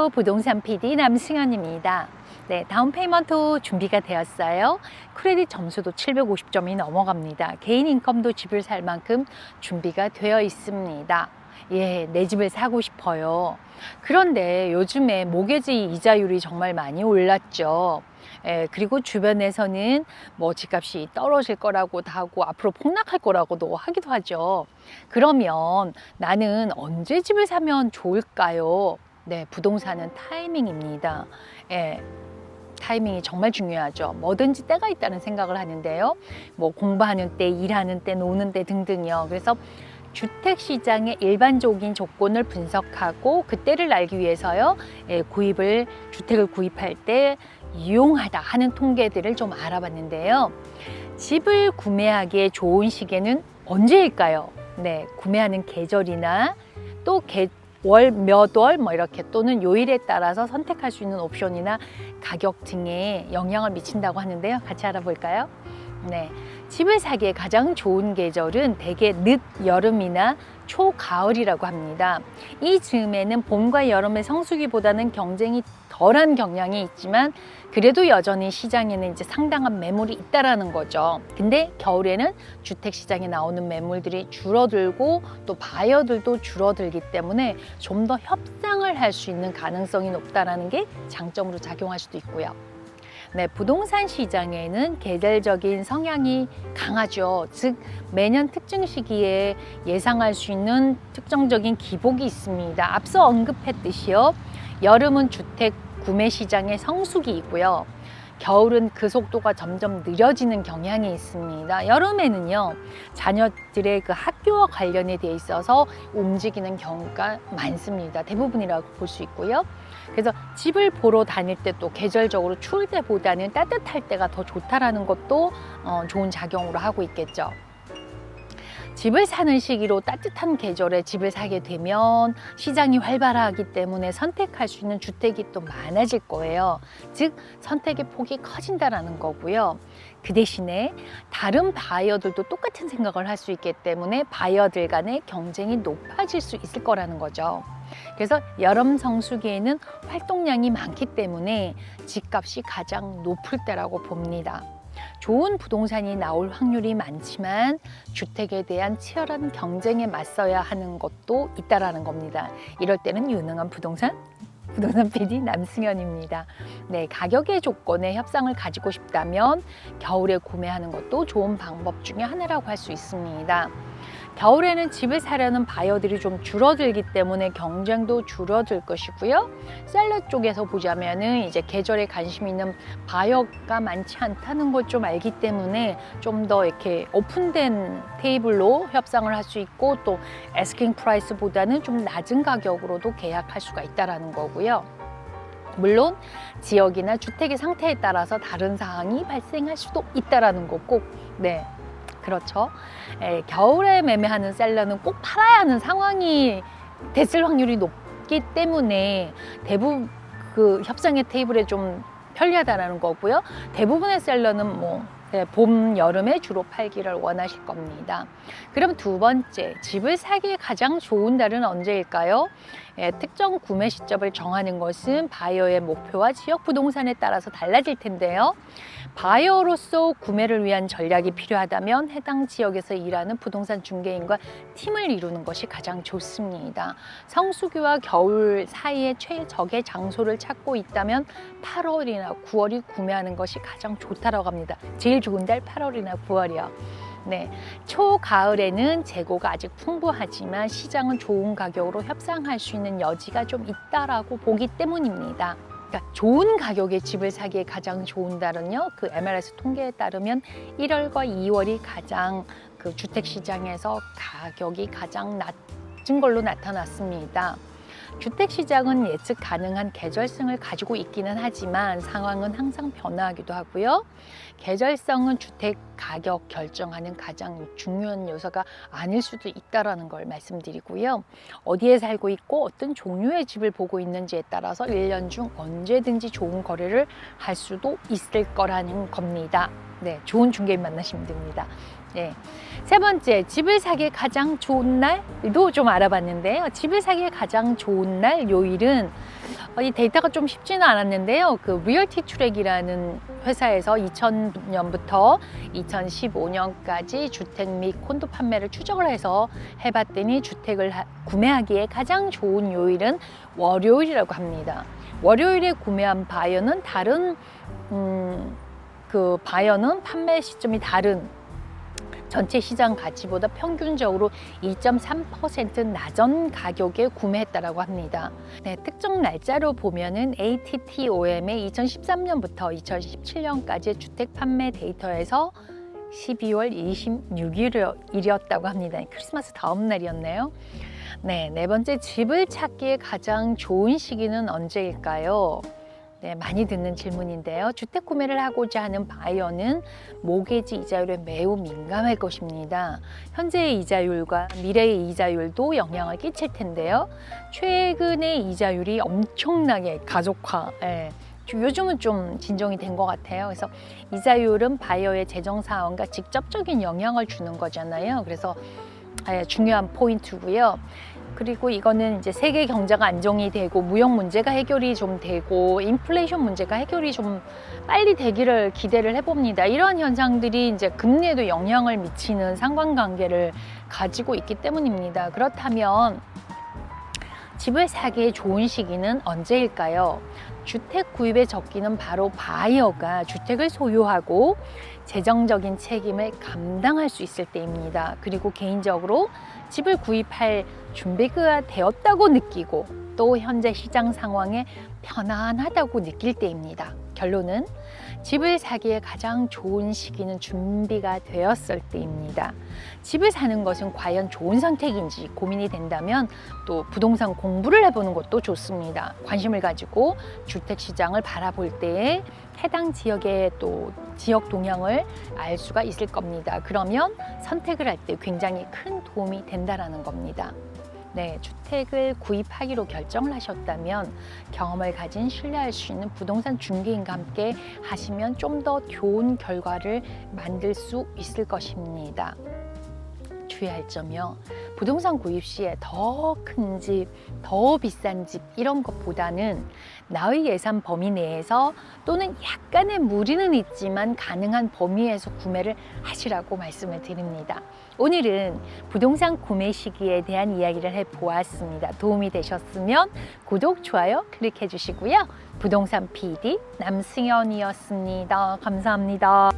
안녕하세요. 부동산 PD 남승현입니다. 네, 다운 페이먼트 준비가 되었어요. 크레딧 점수도 750점이 넘어갑니다. 개인 인컴도 집을 살 만큼 준비가 되어 있습니다. 예, 내 집을 사고 싶어요. 그런데 요즘에 모기지 이자율이 정말 많이 올랐죠. 예, 그리고 주변에서는 뭐 집값이 떨어질 거라고도 하고 앞으로 폭락할 거라고도 하기도 하죠. 그러면 나는 언제 집을 사면 좋을까요? 네, 부동산은 타이밍입니다. 예, 타이밍이 정말 중요하죠. 뭐든지 때가 있다는 생각을 하는데요. 뭐 공부하는 때, 일하는 때, 노는 때 등등요. 그래서 주택시장의 일반적인 조건을 분석하고 그때를 알기 위해서요. 주택을 구입할 때 유용하다 하는 통계들을 좀 알아봤는데요. 집을 구매하기에 좋은 시기는 언제일까요? 네, 구매하는 계절이나 또 몇 월 뭐 이렇게 또는 요일에 따라서 선택할 수 있는 옵션이나 가격 등에 영향을 미친다고 하는데요. 같이 알아볼까요? 네, 집을 사기에 가장 좋은 계절은 대개 늦여름이나 초가을이라고 합니다. 이 즈음에는 봄과 여름의 성수기보다는 경쟁이 덜한 경향이 있지만 그래도 여전히 시장에는 이제 상당한 매물이 있다라는 거죠. 근데 겨울에는 주택 시장에 나오는 매물들이 줄어들고 또 바이어들도 줄어들기 때문에 좀 더 협상을 할 수 있는 가능성이 높다라는 게 장점으로 작용할 수도 있고요. 네, 부동산 시장에는 계절적인 성향이 강하죠. 즉 매년 특정 시기에 예상할 수 있는 특정적인 기복이 있습니다. 앞서 언급했듯이요. 여름은 주택 구매 시장의 성수기이고요. 겨울은 그 속도가 점점 느려지는 경향이 있습니다. 여름에는요, 자녀들의 그 학교와 관련에 돼 있어서 움직이는 경우가 많습니다. 대부분이라고 볼 수 있고요. 그래서 집을 보러 다닐 때 또 계절적으로 추울 때보다는 따뜻할 때가 더 좋다라는 것도 좋은 작용으로 하고 있겠죠. 집을 사는 시기로 따뜻한 계절에 집을 사게 되면 시장이 활발하기 때문에 선택할 수 있는 주택이 또 많아질 거예요. 즉 선택의 폭이 커진다라는 거고요. 그 대신에 다른 바이어들도 똑같은 생각을 할 수 있기 때문에 바이어들 간의 경쟁이 높아질 수 있을 거라는 거죠. 그래서 여름 성수기에는 활동량이 많기 때문에 집값이 가장 높을 때라고 봅니다. 좋은 부동산이 나올 확률이 많지만 주택에 대한 치열한 경쟁에 맞서야 하는 것도 있다라는 겁니다. 이럴 때는 유능한 부동산 PD 남승현입니다. 네, 가격의 조건에 협상을 가지고 싶다면 겨울에 구매하는 것도 좋은 방법 중에 하나라고 할 수 있습니다. 겨울에는 집을 사려는 바이어들이 좀 줄어들기 때문에 경쟁도 줄어들 것이고요. 셀러 쪽에서 보자면은 이제 계절에 관심 있는 바이어가 많지 않다는 걸 좀 알기 때문에 좀 더 이렇게 오픈된 테이블로 협상을 할 수 있고 또 애스킹 프라이스보다는 좀 낮은 가격으로도 계약할 수가 있다라는 거고요. 물론 지역이나 주택의 상태에 따라서 다른 사항이 발생할 수도 있다라는 거 꼭 그렇죠. 겨울에 매매하는 셀러는 꼭 팔아야 하는 상황이 됐을 확률이 높기 때문에 대부분 그 협상의 테이블에 좀 편리하다는 거고요. 대부분의 셀러는 봄, 여름에 주로 팔기를 원하실 겁니다. 그럼 두 번째, 집을 사기에 가장 좋은 달은 언제일까요? 특정 구매 시점을 정하는 것은 바이어의 목표와 지역 부동산에 따라서 달라질 텐데요. 바이어로서 구매를 위한 전략이 필요하다면 해당 지역에서 일하는 부동산 중개인과 팀을 이루는 것이 가장 좋습니다. 성수기와 겨울 사이에 최적의 장소를 찾고 있다면 8월이나 9월이 구매하는 것이 가장 좋다라고 합니다. 제일 좋은 달 8월이나 9월이요. 네, 초가을에는 재고가 아직 풍부하지만 시장은 좋은 가격으로 협상할 수 있는 여지가 좀 있다라고 보기 때문입니다. 그러니까 좋은 가격에 집을 사기에 가장 좋은 달은요, 그 MLS 통계에 따르면 1월과 2월이 가장 그 주택 시장에서 가격이 가장 낮은 걸로 나타났습니다. 주택 시장은 예측 가능한 계절성을 가지고 있기는 하지만 상황은 항상 변화하기도 하고요. 계절성은 주택 가격 결정하는 가장 중요한 요소가 아닐 수도 있다는 걸 말씀드리고요. 어디에 살고 있고 어떤 종류의 집을 보고 있는지에 따라서 1년 중 언제든지 좋은 거래를 할 수도 있을 거라는 겁니다. 네, 좋은 중개인 만나시면 됩니다. 네. 세 번째, 집을 사기에 가장 좋은 날도 좀 알아봤는데요. 집을 사기에 가장 좋은 날 요일은 이 데이터가 좀 쉽지는 않았는데요. 그 리얼티 트랙이라는 회사에서 2000년부터 2015년까지 주택 및 콘도 판매를 추적을 해서 해봤더니 주택을 구매하기에 가장 좋은 요일은 월요일이라고 합니다. 월요일에 구매한 바이어는 그 바이어는 판매 시점이 다른 전체 시장 가치보다 평균적으로 2.3% 낮은 가격에 구매했다라고 합니다. 네, 특정 날짜로 보면은 ATTOM의 2013년부터 2017년까지 주택 판매 데이터에서 12월 26일이었다고 합니다. 크리스마스 다음 날이었네요. 네, 네 번째, 집을 찾기에 가장 좋은 시기는 언제일까요? 네, 많이 듣는 질문인데요. 주택 구매를 하고자 하는 바이어는 모기지 이자율에 매우 민감할 것입니다. 현재의 이자율과 미래의 이자율도 영향을 끼칠 텐데요. 최근의 이자율이 엄청나게 가속화, 요즘은 좀 진정이 된 것 같아요. 그래서 이자율은 바이어의 재정 상황과 직접적인 영향을 주는 거잖아요. 그래서 중요한 포인트고요. 그리고 이거는 이제 세계 경제가 안정이 되고 무역 문제가 해결이 좀 되고 인플레이션 문제가 해결이 좀 빨리 되기를 기대를 해봅니다. 이러한 현상들이 이제 금리에도 영향을 미치는 상관관계를 가지고 있기 때문입니다. 그렇다면 집을 사기에 좋은 시기는 언제일까요? 주택 구입의 적기는 바로 바이어가 주택을 소유하고 재정적인 책임을 감당할 수 있을 때입니다. 그리고 개인적으로 집을 구입할 준비가 되었다고 느끼고 또 현재 시장 상황에 편안하다고 느낄 때입니다. 결론은 집을 사기에 가장 좋은 시기는 준비가 되었을 때입니다. 집을 사는 것은 과연 좋은 선택인지 고민이 된다면 또 부동산 공부를 해보는 것도 좋습니다. 관심을 가지고 주택 시장을 바라볼 때에 해당 지역의 또 지역 동향을 알 수가 있을 겁니다. 그러면 선택을 할 때 굉장히 큰 도움이 된다라는 겁니다. 네, 주택을 구입하기로 결정을 하셨다면 경험을 가진 신뢰할 수 있는 부동산 중개인과 함께 하시면 좀 더 좋은 결과를 만들 수 있을 것입니다. 주의할 점이요. 부동산 구입 시에 더 큰 집, 더 비싼 집 이런 것보다는 나의 예산 범위 내에서 또는 약간의 무리는 있지만 가능한 범위에서 구매를 하시라고 말씀을 드립니다. 오늘은 부동산 구매 시기에 대한 이야기를 해보았습니다. 도움이 되셨으면 구독, 좋아요 클릭해 주시고요. 부동산 PD 남승현이었습니다. 감사합니다.